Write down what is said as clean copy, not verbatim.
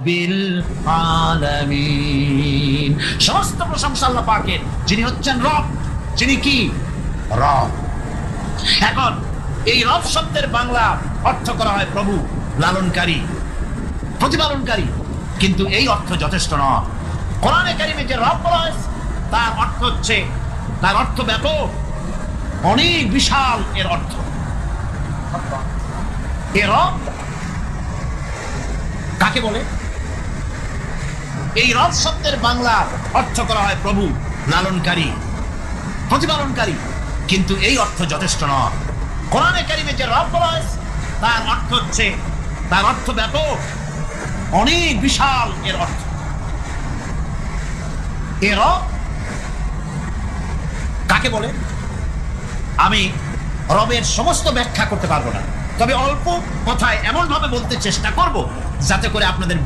রাব্বিল আলামিন। সমস্ত প্রশংসা আল্লাহ পাকের, যিনি হচ্ছেন রব। যিনি কি? রব। এখন এই রব শব্দের বাংলা অর্থ করা হয় প্রভু, লালনকারী, প্রতিপালনকারী, কিন্তু এই অর্থ যথেষ্ট নয়। কোরআনে কারিমে যে রব বলা হয়েছে তার অর্থ হচ্ছে, তার অর্থ ব্যাপক, অনেক বিশাল এর অর্থ। এ রব কাকে বলে? এই রব শব্দের বাংলা অর্থ করা হয় প্রভু, লালনকারী, প্রতিপালনকারী, কিন্তু এই অর্থ যথেষ্ট নয়। কোরআনে কারিমে যে রব বলা হয়েছে তার অর্থ হচ্ছে, তার অর্থ ব্যাপক, অনেক বিশাল এর অর্থ। এ রব কাকে বলে? আমি রবের সমস্ত ব্যাখ্যা করতে পারবো না, তবে অল্প কথায় এমন ভাবে বলতে চেষ্টা করব যাতে করে আপনাদের